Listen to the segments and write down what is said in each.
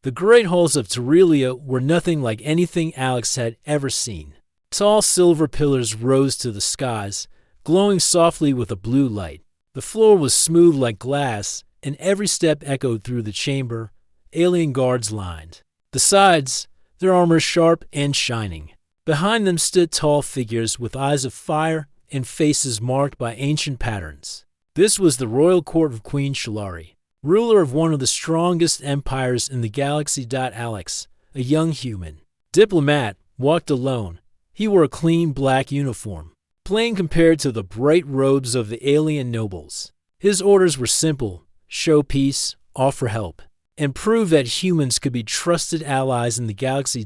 The great halls of Terelia were nothing like anything Alex had ever seen. Tall silver pillars rose to the skies, glowing softly with a blue light. The floor was smooth like glass, and every step echoed through the chamber. Alien guards lined the sides, their armor sharp and shining. Behind them stood tall figures with eyes of fire and faces marked by ancient patterns. This was the royal court of Queen Shalari, ruler of one of the strongest empires in the galaxy. Alex, a young human diplomat, walked alone. He wore a clean black uniform, plain compared to the bright robes of the alien nobles. His orders were simple: show peace, offer help, and prove that humans could be trusted allies in the galaxy.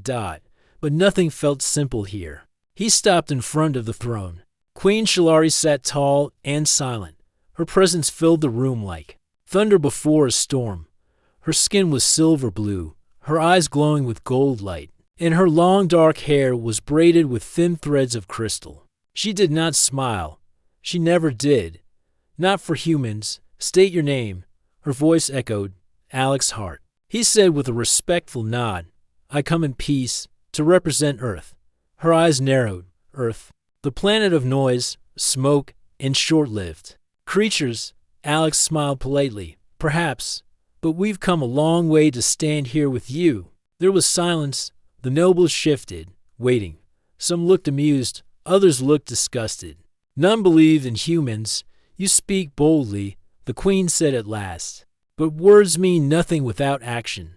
But nothing felt simple here. He stopped in front of the throne. Queen Shalari sat tall and silent. Her presence filled the room like thunder before a storm. Her skin was silver blue, her eyes glowing with gold light, and her long dark hair was braided with thin threads of crystal. She did not smile. She never did. Not for humans. State your name. Her voice echoed. Alex Hart. He said with a respectful nod, I come in peace, to represent Earth. Her eyes narrowed. Earth, the planet of noise, smoke, and short-lived creatures. Alex smiled politely. Perhaps, but we've come a long way to stand here with you. There was silence. The nobles shifted, waiting. Some looked amused, others looked disgusted. None believed in humans. You speak boldly, the queen said at last. But words mean nothing without action.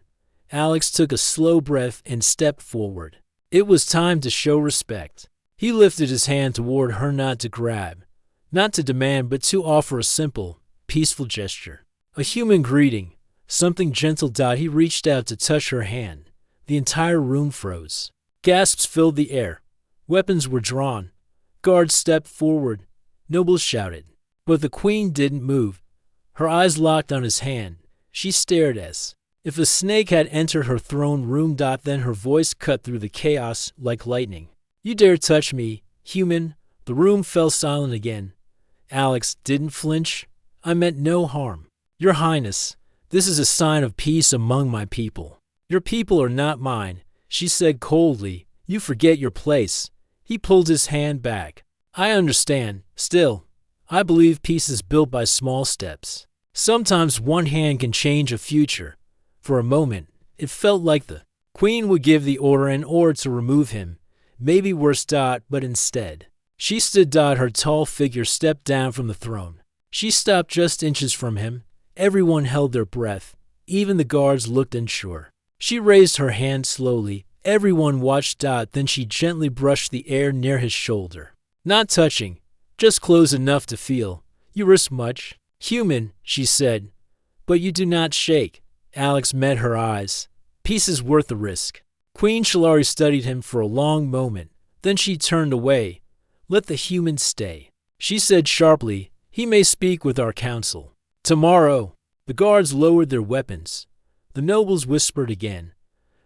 Alex took a slow breath and stepped forward. It was time to show respect. He lifted his hand toward her, not to grab, not to demand, but to offer a simple, peaceful gesture. A human greeting, something gentle. He reached out to touch her hand. The entire room froze. Gasps filled the air. Weapons were drawn. Guards stepped forward. Nobles shouted. But the queen didn't move. Her eyes locked on his hand. She stared as if a snake had entered her throne room. Then her voice cut through the chaos like lightning. You dare touch me, human? The room fell silent again. Alex didn't flinch. I meant no harm. Your Highness, this is a sign of peace among my people. Your people are not mine, she said coldly. You forget your place. He pulled his hand back. I understand. Still, I believe peace is built by small steps. Sometimes one hand can change a future. For a moment, it felt like the queen would give the order in order to remove him. Maybe worse. But instead, she stood. Her tall figure stepped down from the throne. She stopped just inches from him. Everyone held their breath. Even the guards looked unsure. She raised her hand slowly. Everyone watched. Then she gently brushed the air near his shoulder. Not touching, just close enough to feel. You risk much. Human, she said, but you do not shake. Alex met her eyes. Peace is worth the risk. Queen Shalari studied him for a long moment. Then she turned away. Let the human stay, she said sharply. He may speak with our council tomorrow. The guards lowered their weapons. The nobles whispered again.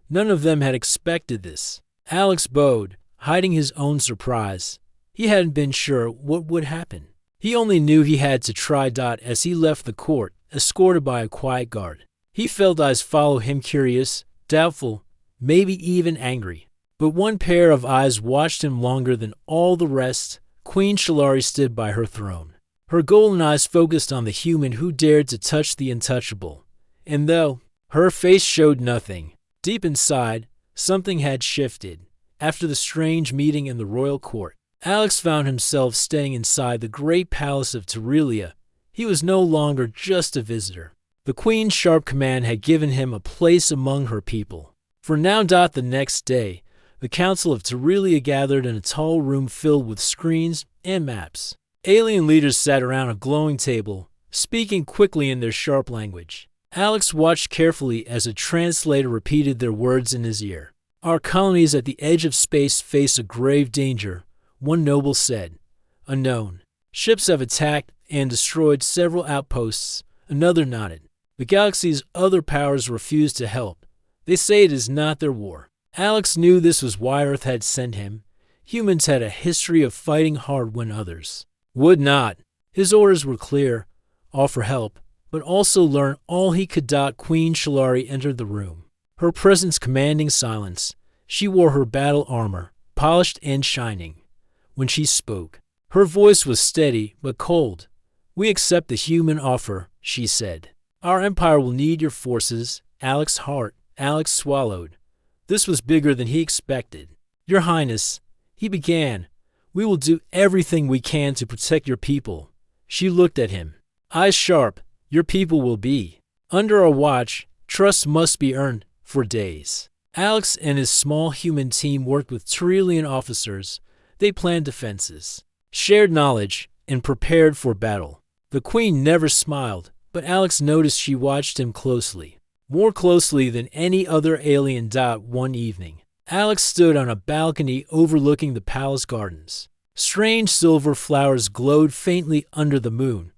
None of them had expected this. Alex bowed, hiding his own surprise. He hadn't been sure what would happen. He only knew he had to try. As he left the court, escorted by a quiet guard, he felt eyes follow him, curious, doubtful, maybe even angry. But one pair of eyes watched him longer than all the rest. Queen Shalari stood by her throne. Her golden eyes focused on the human who dared to touch the untouchable. And though her face showed nothing, deep inside, something had shifted. After the strange meeting in the royal court, Alex found himself staying inside the great palace of Terelia. He was no longer just a visitor. The queen's sharp command had given him a place among her people. For now. The next day, the council of Terelia gathered in a tall room filled with screens and maps. Alien leaders sat around a glowing table, speaking quickly in their sharp language. Alex watched carefully as a translator repeated their words in his ear. Our colonies at the edge of space face a grave danger, one noble said. Unknown. Ships have attacked and destroyed several outposts. Another nodded. The galaxy's other powers refuse to help. They say it is not their war. Alex knew this was why Earth had sent him. Humans had a history of fighting hard when others would not. His orders were clear. Offer help, but also learn all he could. Queen Shalari entered the room. her presence commanding silence. She wore her battle armor, polished and shining. When she spoke, her voice was steady but cold. "We accept the human offer," she said. "Our empire will need your forces." Alex swallowed. This was bigger than he expected. "Your Highness," he began, "we will do everything we can to protect your people." She looked at him, eyes sharp. "Your people will be under our watch. Trust must be earned." For days, Alex and his small human team worked with Tyrian officers. They planned defenses, shared knowledge, and prepared for battle. The queen never smiled, but Alex noticed she watched him closely. More closely than any other alien. One evening, Alex stood on a balcony overlooking the palace gardens. Strange silver flowers glowed faintly under the moon.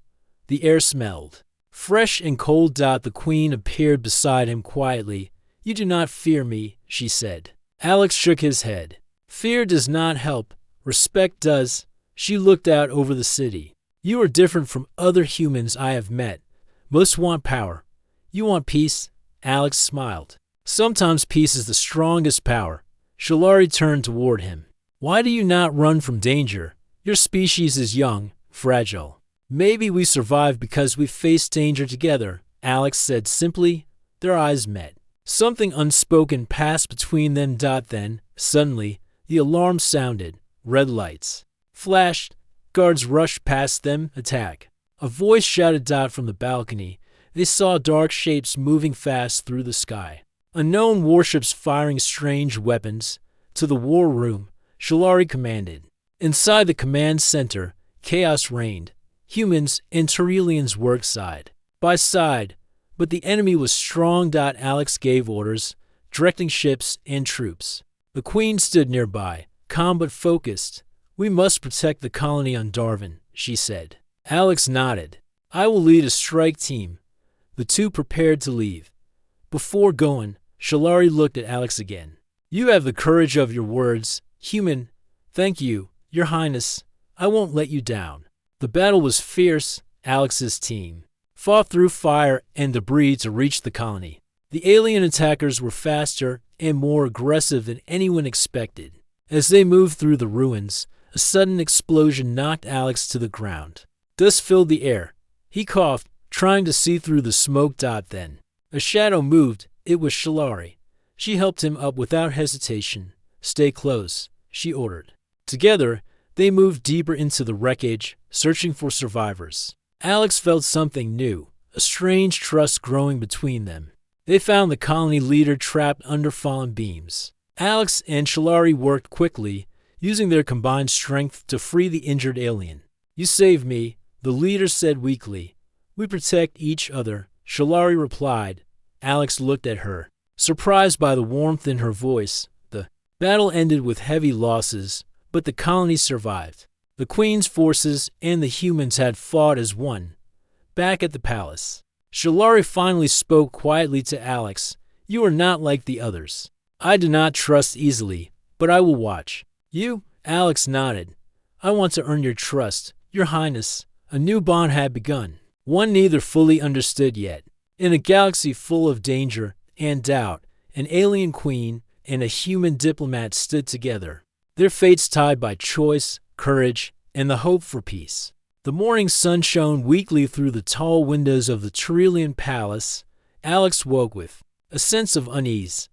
The air smelled fresh and cold. The queen appeared beside him quietly. "You do not fear me," she said. Alex shook his head. "Fear does not help. Respect does." She looked out over the city. "You are different from other humans I have met. Most want power. You want peace." Alex smiled. "Sometimes peace is the strongest power." Shalari turned toward him. "Why do you not run from danger? Your species is young, fragile." "Maybe we survive because we faced danger together," Alex said simply. Their eyes met. Something unspoken passed between them. Then, suddenly, the alarm sounded. Red lights flashed. Guards rushed past them. "Attack!" A voice shouted. From the balcony, they saw dark shapes moving fast through the sky. Unknown warships firing strange weapons. "To the war room," Shalari commanded. Inside the command center, chaos reigned. Humans and Tyrians worked side by side, but the enemy was strong. Alex gave orders, directing ships and troops. The queen stood nearby, calm but focused. "We must protect the colony on Darwin," she said. Alex nodded. "I will lead a strike team." The two prepared to leave. Before going, Shalari looked at Alex again. "You have the courage of your words, human." "Thank you, Your Highness. I won't let you down." The battle was fierce. Alex's team fought through fire and debris to reach the colony. The alien attackers were faster and more aggressive than anyone expected. As they moved through the ruins, a sudden explosion knocked Alex to the ground. Dust filled the air. He coughed, trying to see through the smoke. Then, a shadow moved. It was Shalari. She helped him up without hesitation. "Stay close," she ordered. Together, they moved deeper into the wreckage, searching for survivors. Alex felt something new, a strange trust growing between them. They found the colony leader trapped under fallen beams. Alex and Shalari worked quickly, using their combined strength to free the injured alien. "You saved me," the leader said weakly. "We protect each other," Shalari replied. Alex looked at her, surprised by the warmth in her voice. The battle ended with heavy losses, but the colony survived. The Queen's forces and the humans had fought as one. Back at the palace, Shalari finally spoke quietly to Alex. "You are not like the others. I do not trust easily, but I will watch." "You?" Alex nodded. "I want to earn your trust, Your Highness." A new bond had begun, one neither fully understood yet. In a galaxy full of danger and doubt, an alien queen and a human diplomat stood together, their fates tied by choice, courage, and the hope for peace. The morning sun shone weakly through the tall windows of the Tyrian palace. Alex woke with a sense of unease.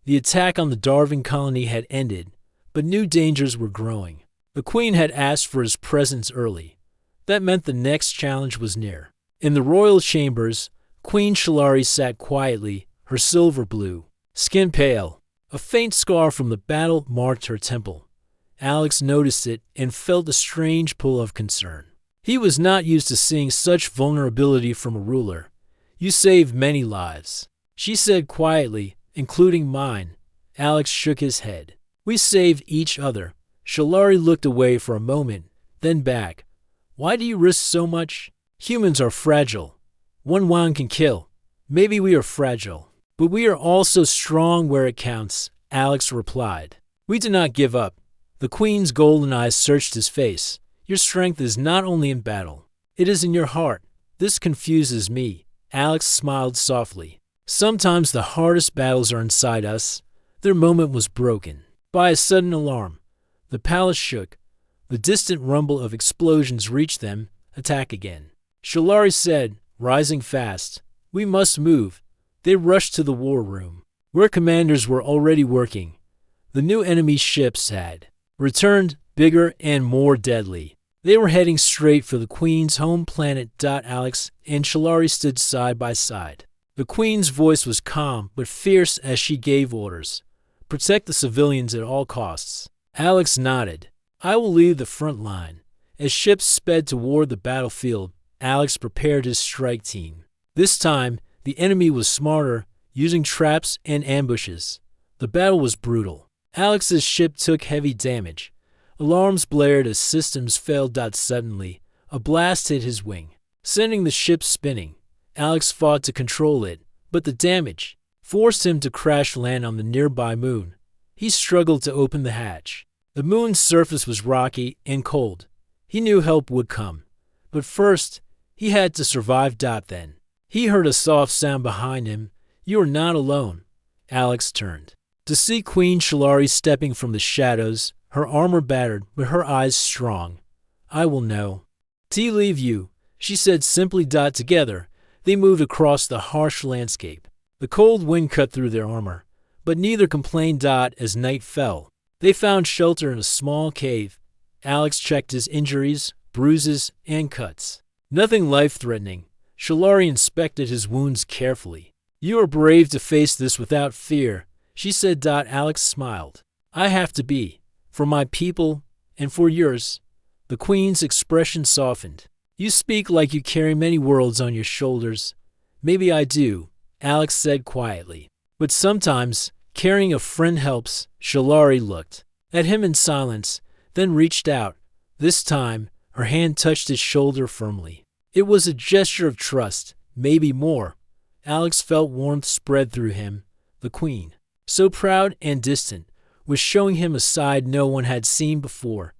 The attack on the Darwin colony had ended, but new dangers were growing. The queen had asked for his presence early. That meant the next challenge was near. In the royal chambers, Queen Shalari sat quietly, her silver blue skin pale. A faint scar from the battle marked her temple. Alex noticed it and felt a strange pull of concern. He was not used to seeing such vulnerability from a ruler. "You saved many lives," she said quietly, "including mine." Alex shook his head. "We saved each other." Shalari looked away for a moment, then back. "Why do you risk so much?" "Humans are fragile. One wound can kill. Maybe we are fragile, but we are also strong where it counts," Alex replied. "We do not give up." The queen's golden eyes searched his face. "Your strength is not only in battle. It is in your heart. This confuses me." Alex smiled softly. Sometimes the hardest battles are inside us. Their moment was broken by a sudden alarm. The palace shook. The distant rumble of explosions reached them. Attack again. Shalari said, rising fast. We must move. They rushed to the war room, where commanders were already working. The new enemy ships had returned, bigger and more deadly. They were heading straight for the Queen's home planet. Alex and Shalari stood side by side. The Queen's voice was calm but fierce as she gave orders. Protect the civilians at all costs. Alex nodded. I will lead the front line. As ships sped toward the battlefield, Alex prepared his strike team. This time, the enemy was smarter, using traps and ambushes. The battle was brutal. Alex's ship took heavy damage. Alarms blared as systems failed. Suddenly, a blast hit his wing, sending the ship spinning. Alex fought to control it, but the damage forced him to crash land on the nearby moon. He struggled to open the hatch. The moon's surface was rocky and cold. He knew help would come, but first, he had to survive. Then, he heard a soft sound behind him. You are not alone. Alex turned to see Queen Shalari stepping from the shadows, her armor battered, but her eyes strong. I will know. To leave you, she said simply. Together, they moved across the harsh landscape. The cold wind cut through their armor, but neither complained. As night fell, they found shelter in a small cave. Alex checked his injuries, bruises, and cuts. Nothing life-threatening. Shalari inspected his wounds carefully. You are brave to face this without fear, she said. Alex smiled. I have to be. For my people, and for yours. The Queen's expression softened. You speak like you carry many worlds on your shoulders. Maybe I do, Alex said quietly. But sometimes, carrying a friend helps. Shalari looked at him in silence, then reached out. This time, her hand touched his shoulder firmly. It was a gesture of trust, maybe more. Alex felt warmth spread through him. The Queen, so proud and distant, was showing him a side no one had seen before.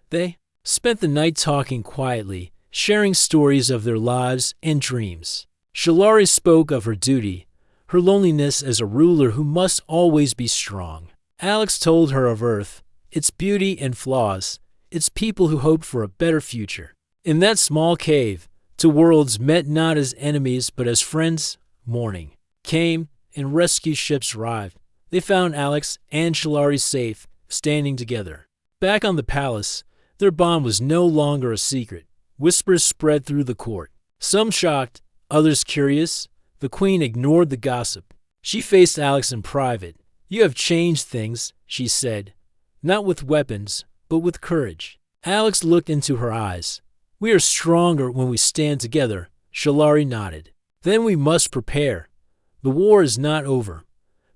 They spent the night talking quietly, sharing stories of their lives and dreams. Shalari spoke of her duty, her loneliness as a ruler who must always be strong. Alex told her of Earth, its beauty and flaws, its people who hoped for a better future. In that small cave, two worlds met not as enemies but as friends. Morning came, and rescue ships arrived. They found Alex and Shalari safe, standing together. Back on the palace, their bond was no longer a secret. Whispers spread through the court. Some shocked, others curious. The Queen ignored the gossip. She faced Alex in private. You have changed things, she said. Not with weapons, but with courage. Alex looked into her eyes. We are stronger when we stand together. Shalari nodded. Then we must prepare. The war is not over.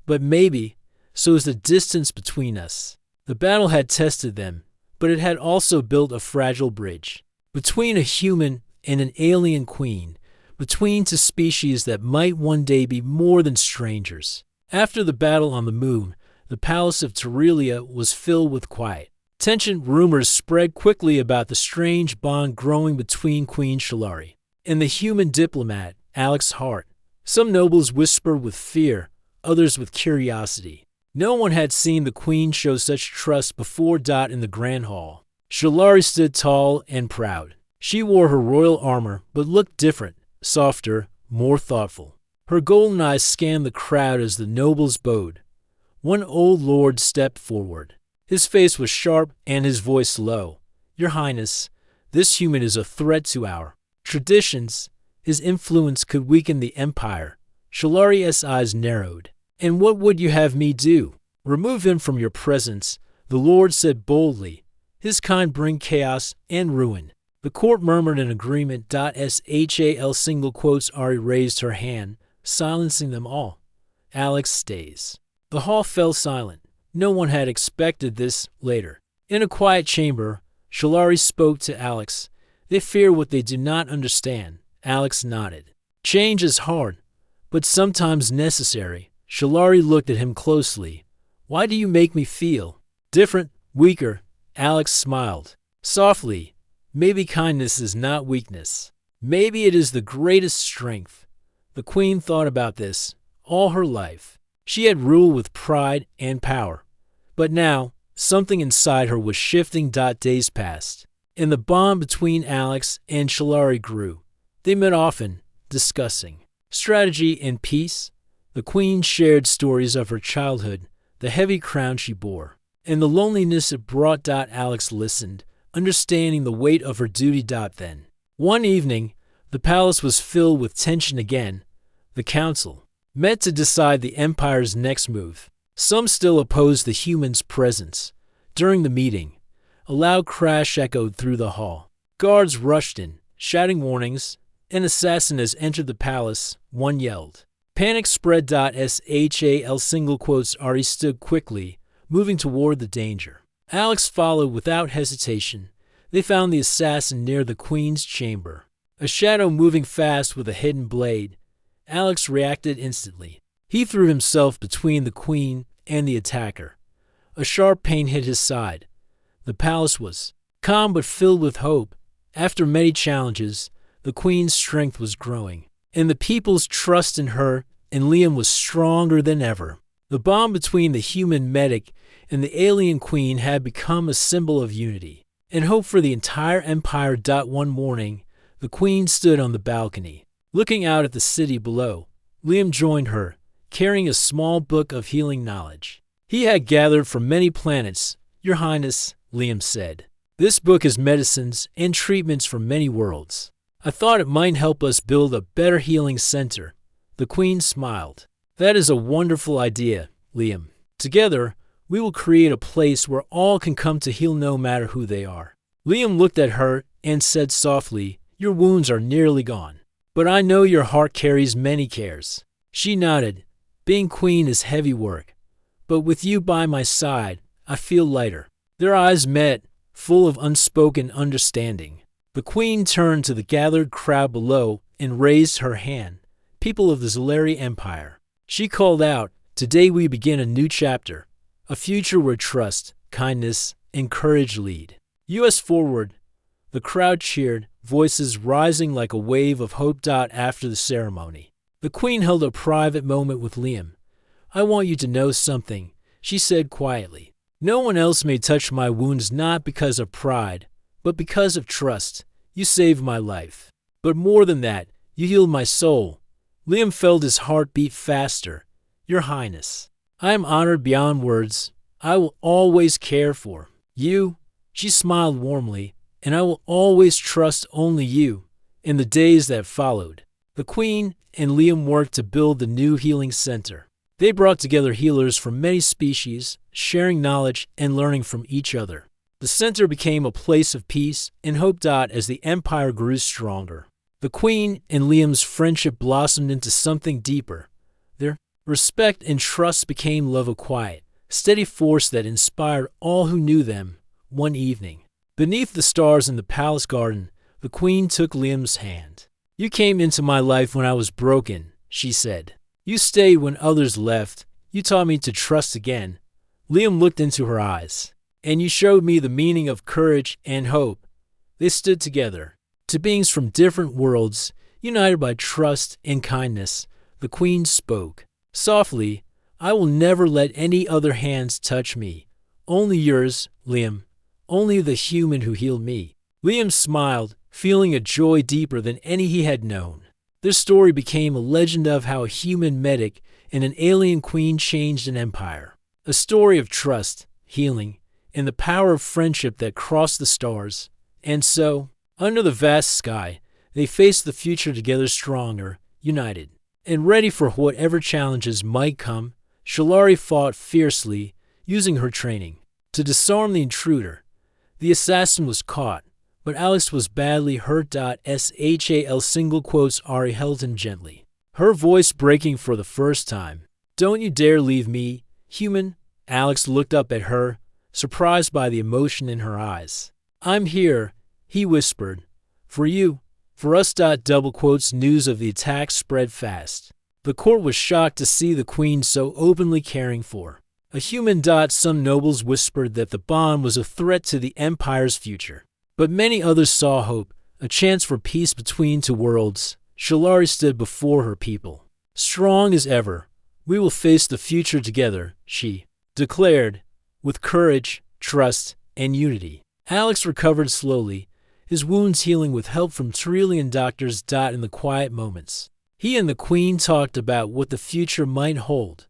But maybe, so is the distance between us. The battle had tested them, but it had also built a fragile bridge. Between a human and an alien queen, between two species that might one day be more than strangers. After the battle on the moon, the palace of Terelia was filled with quiet. Tension rumors spread quickly about the strange bond growing between Queen Shalari and the human diplomat, Alex Hart. Some nobles whispered with fear, others with curiosity. No one had seen the Queen show such trust before. In the Grand Hall, Shalari stood tall and proud. She wore her royal armor, but looked different, softer, more thoughtful. Her golden eyes scanned the crowd as the nobles bowed. One old lord stepped forward. His face was sharp and his voice low. Your Highness, this human is a threat to our traditions. His influence could weaken the empire. Shalari's eyes narrowed. And what would you have me do? Remove him from your presence, the Lord said boldly. His kind bring chaos and ruin. The court murmured in agreement. Shal single quotes. Ari raised her hand, silencing them all. Alex stays. The hall fell silent. No one had expected this. Later, in a quiet chamber, Shalari spoke to Alex. They fear what they do not understand. Alex nodded. Change is hard, but sometimes necessary. Shalari looked at him closely. Why do you make me feel different, weaker? Alex smiled. Softly, maybe kindness is not weakness. Maybe it is the greatest strength. The Queen thought about this, all her life. She had ruled with pride and power. But now, something inside her was shifting. Days passed, and the bond between Alex and Shalari grew. They met often, discussing strategy and peace. The queen shared stories of her childhood, the heavy crown she bore, and the loneliness it brought. Alex listened, understanding the weight of her duty. Then, one evening, the palace was filled with tension again. The council met to decide the Empire's next move. Some still opposed the humans' presence. During the meeting, a loud crash echoed through the hall. Guards rushed in, shouting warnings. An assassin has entered the palace, one yelled. Panic spread. Shal single quotes Ari stood quickly, moving toward the danger. Alex followed without hesitation. They found the assassin near the queen's chamber, a shadow moving fast with a hidden blade. Alex reacted instantly. He threw himself between the queen and the attacker. A sharp pain hit his side. The palace was calm but filled with hope. After many challenges, the queen's strength was growing, and the people's trust in her and Liam was stronger than ever. The bond between the human medic and the alien queen had become a symbol of unity and hope for the entire empire. One morning, the queen stood on the balcony, looking out at the city below. Liam joined her, carrying a small book of healing knowledge. He had gathered from many planets. Your Highness, Liam said, this book is medicines and treatments from many worlds. I thought it might help us build a better healing center. The queen smiled. That is a wonderful idea, Liam. Together, we will create a place where all can come to heal no matter who they are. Liam looked at her and said softly, your wounds are nearly gone, but I know your heart carries many cares. She nodded. Being queen is heavy work, but with you by my side, I feel lighter. Their eyes met, full of unspoken understanding. The queen turned to the gathered crowd below and raised her hand. People of the Zolari Empire. She called out, today we begin a new chapter, a future where trust, kindness, and courage lead. US forward. The crowd cheered, voices rising like a wave of hope. After the ceremony, the queen held a private moment with Liam. I want you to know something, she said quietly. No one else may touch my wounds, not because of pride, but because of trust. You saved my life. But more than that, you healed my soul. Liam felt his heart beat faster. Your Highness, I am honored beyond words. I will always care for you. She smiled warmly, and I will always trust only you. In the days that followed, the Queen and Liam worked to build the new healing center. They brought together healers from many species, sharing knowledge and learning from each other. The center became a place of peace and hope. As the empire grew stronger, the Queen and Liam's friendship blossomed into something deeper. Their respect and trust became love, a quiet, steady force that inspired all who knew them. One evening, beneath the stars in the palace garden, the Queen took Liam's hand. You came into my life when I was broken, she said. You stayed when others left. You taught me to trust again. Liam looked into her eyes. And you showed me the meaning of courage and hope. They stood together, two beings from different worlds, united by trust and kindness. The Queen spoke. Softly, I will never let any other hands touch me. Only yours, Liam. Only the human who healed me. Liam smiled, feeling a joy deeper than any he had known. Their story became a legend of how a human medic and an alien queen changed an empire. A story of trust, healing, and the power of friendship that crossed the stars. And so, under the vast sky, they faced the future together, stronger, united, and ready for whatever challenges might come. Shalari fought fiercely, using her training to disarm the intruder. The assassin was caught, but Alex was badly hurt. Shal single quotes Ari held him gently, her voice breaking for the first time. Don't you dare leave me, human. Alex looked up at her, surprised by the emotion in her eyes. I'm here, he whispered. For you, for us. Double quotes. News of the attack spread fast. The court was shocked to see the Queen so openly caring for a human. Some nobles whispered that the bond was a threat to the Empire's future. But many others saw hope, a chance for peace between two worlds. Shalari stood before her people, strong as ever, We will face the future together, she declared, with courage, trust, and unity. Alex recovered slowly, his wounds healing with help from Trillian doctors. In the quiet moments, he and the Queen talked about what the future might hold.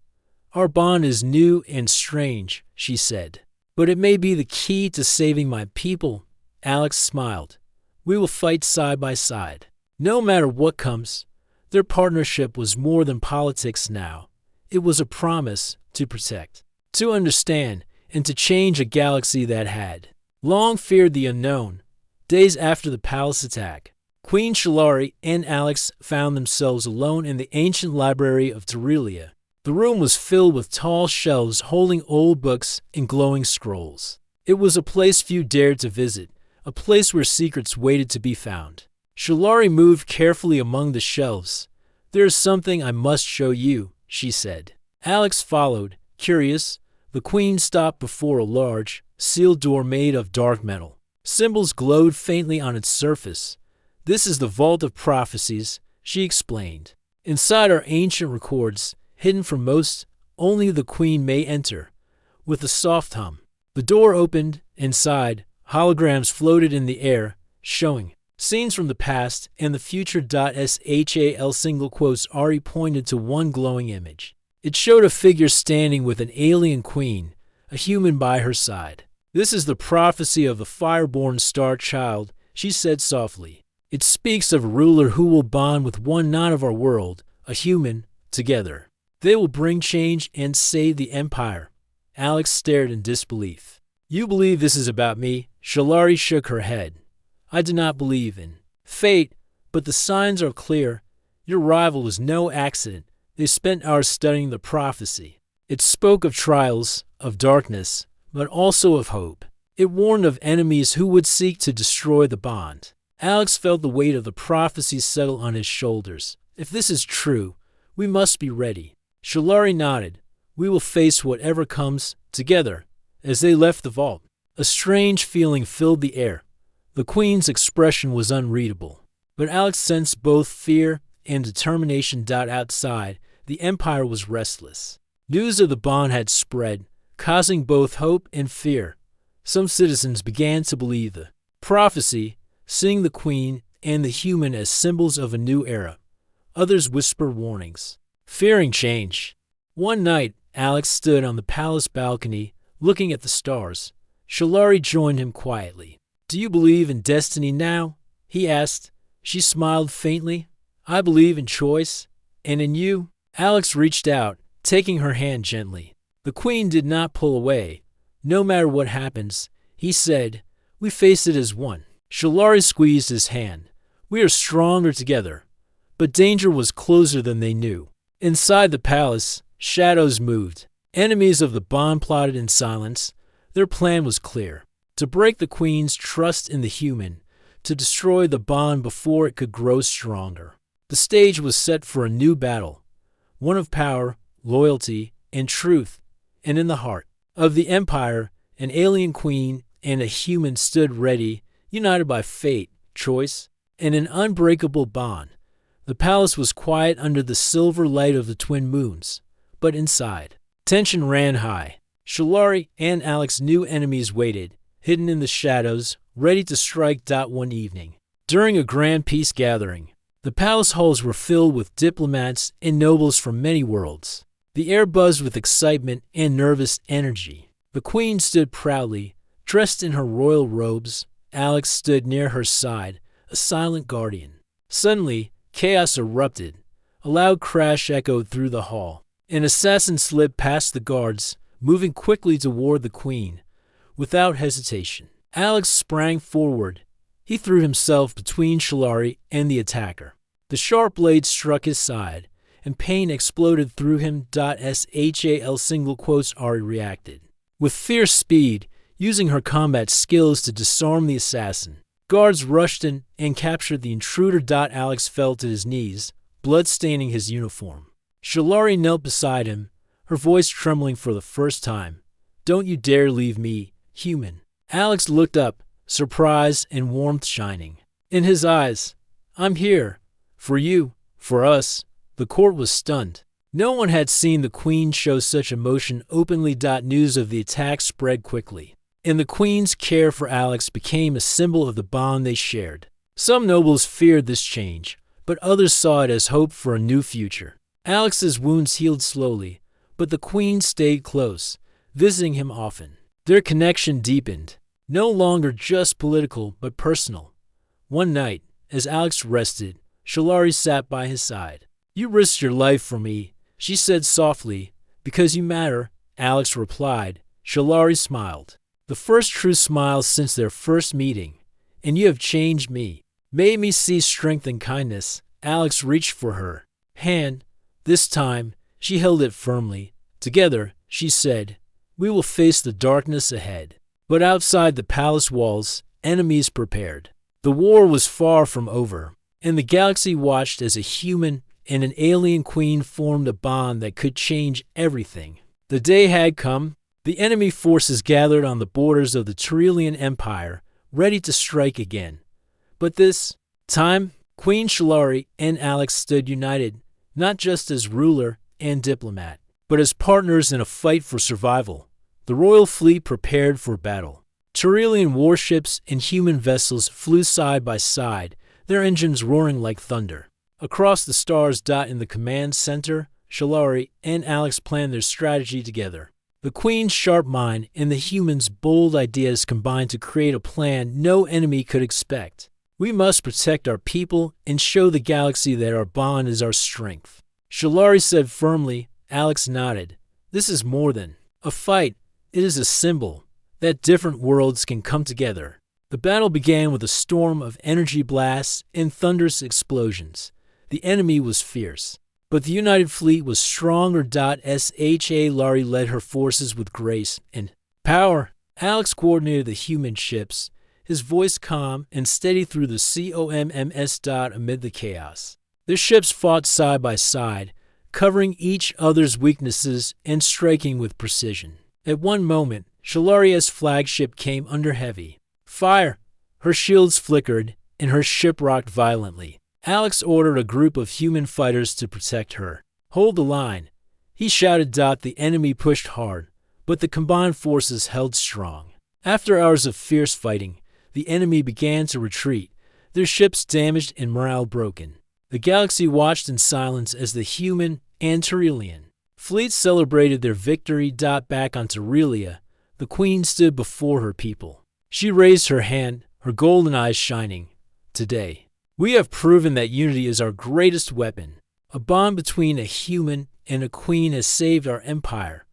Our bond is new and strange, she said, but it may be the key to saving my people. Alex smiled. We will fight side by side, no matter what comes. Their partnership was more than politics now. It was a promise to protect, to understand, and to change a galaxy that had long feared the unknown. Days after the palace attack, Queen Shalari and Alex found themselves alone in the ancient library of Terelia. The room was filled with tall shelves holding old books and glowing scrolls. It was a place few dared to visit, a place where secrets waited to be found. Shalari moved carefully among the shelves. There is something I must show you, she said. Alex followed, curious. The Queen stopped before a large, sealed door made of dark metal. Symbols glowed faintly on its surface. This is the Vault of Prophecies, she explained. Inside are ancient records, hidden from most. Only the Queen may enter. With a soft hum, the door opened. Inside, holograms floated in the air, showing scenes from the past and the future. Shal single quotes Ari pointed to one glowing image. It showed a figure standing with an alien queen, a human by her side. This is the prophecy of the fireborn star child, she said softly. It speaks of a ruler who will bond with one not of our world, a human, together. They will bring change and save the empire. Alex stared in disbelief. You believe this is about me? Shalari shook her head. I do not believe in fate, but the signs are clear. Your arrival was no accident. They spent hours studying the prophecy. It spoke of trials, of darkness, but also of hope. It warned of enemies who would seek to destroy the bond. Alex felt the weight of the prophecy settle on his shoulders. If this is true, we must be ready. Shalari nodded. We will face whatever comes, together. As they left the vault, a strange feeling filled the air. The Queen's expression was unreadable, but Alex sensed both fear and determination. Outside, the Empire was restless. News of the bond had spread, causing both hope and fear. Some citizens began to believe the prophecy, seeing the Queen and the human as symbols of a new era. Others whispered warnings, fearing change. One night, Alex stood on the palace balcony, looking at the stars. Shalari joined him quietly. Do you believe in destiny now? He asked. She smiled faintly. I believe in choice. And in you? Alex reached out, taking her hand gently. The Queen did not pull away. No matter what happens, he said, we face it as one. Shalari squeezed his hand. We are stronger together. But danger was closer than they knew. Inside the palace, shadows moved. Enemies of the bond plotted in silence. Their plan was clear. To break the Queen's trust in the human, to destroy the bond before it could grow stronger. The stage was set for a new battle, one of power, loyalty, and truth. And in the heart of the Empire, an alien queen and a human stood ready, united by fate, choice, and an unbreakable bond. The palace was quiet under the silver light of the twin moons, but inside, tension ran high. Shalari and Alex's new enemies waited, hidden in the shadows, ready to strike. One evening, during a grand peace gathering, the palace halls were filled with diplomats and nobles from many worlds. The air buzzed with excitement and nervous energy. The Queen stood proudly, dressed in her royal robes. Alex stood near her side, a silent guardian. Suddenly, chaos erupted. A loud crash echoed through the hall. An assassin slipped past the guards, moving quickly toward the Queen. Without hesitation, Alex sprang forward. He threw himself between Shalari and the attacker. The sharp blade struck his side, and pain exploded through him. Shal single quotes Ari reacted with fierce speed, using her combat skills to disarm the assassin. Guards rushed in and captured the intruder. Alex fell to his knees, blood staining his uniform. Shalari knelt beside him, her voice trembling for the first time. Don't you dare leave me, human. Alex looked up, surprise and warmth shining in his eyes. I'm here. For you. For us. The court was stunned. No one had seen the Queen show such emotion openly. News of the attack spread quickly, and the Queen's care for Alex became a symbol of the bond they shared. Some nobles feared this change, but others saw it as hope for a new future. Alex's wounds healed slowly, but the Queen stayed close, visiting him often. Their connection deepened, no longer just political but personal. One night, as Alex rested, Shalari sat by his side. "You risked your life for me," she said softly. "Because you matter," Alex replied. Shalari smiled. "The first true smile since their first meeting. And you have changed me, made me see strength and kindness." Alex reached for her hand. This time, she held it firmly. "Together," she said, "we will face the darkness ahead." But outside the palace walls, enemies prepared. The war was far from over, and the galaxy watched as a human and an alien queen formed a bond that could change everything. The day had come. The enemy forces gathered on the borders of the Tyrellian Empire, ready to strike again. But this time, Queen Shalari and Alex stood united, not just as ruler and diplomat, but as partners in a fight for survival. The royal fleet prepared for battle. Tyrellian warships and human vessels flew side by side, their engines roaring like thunder. Across the stars in the command center, Shalari and Alex planned their strategy together. The Queen's sharp mind and the humans' bold ideas combined to create a plan no enemy could expect. "We must protect our people and show the galaxy that our bond is our strength," Shalari said firmly. Alex nodded. "This is more than a fight. It is a symbol that different worlds can come together." The battle began with a storm of energy blasts and thunderous explosions. The enemy was fierce, but the United Fleet was stronger. Shalari led her forces with grace and power. Alex coordinated the human ships, his voice calm and steady through the comms. Amid the chaos, the ships fought side by side, covering each other's weaknesses and striking with precision. At one moment, Shalaria's flagship came under heavy fire. Her shields flickered, and her ship rocked violently. Alex ordered a group of human fighters to protect her. "Hold the line," he shouted. The enemy pushed hard, but the combined forces held strong. After hours of fierce fighting, the enemy began to retreat, their ships damaged and morale broken. The galaxy watched in silence as the human and Tyrellian fleets celebrated their victory. Back on Tyrelia, the Queen stood before her people. She raised her hand, her golden eyes shining. "Today, we have proven that unity is our greatest weapon. A bond between a human and a queen has saved our empire."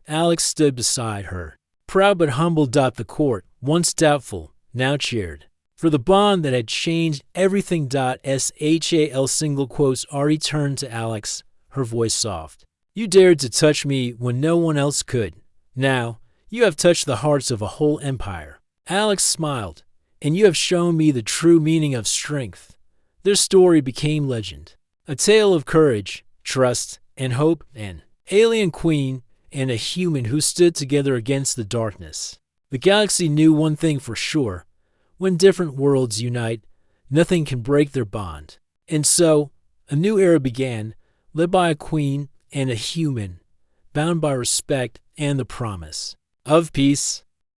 Alex stood beside her, proud but humble. The court, once doubtful, now cheered for the bond that had changed everything. Shal single quotes. Ari turned to Alex, her voice soft. "You dared to touch me when no one else could. Now, you have touched the hearts of a whole empire." Alex smiled. "And you have shown me the true meaning of strength." Their story became legend, a tale of courage, trust, and hope, an alien queen and a human who stood together against the darkness. The galaxy knew one thing for sure: when different worlds unite, nothing can break their bond. And so, a new era began, led by a queen and a human, bound by respect and the promise of peace.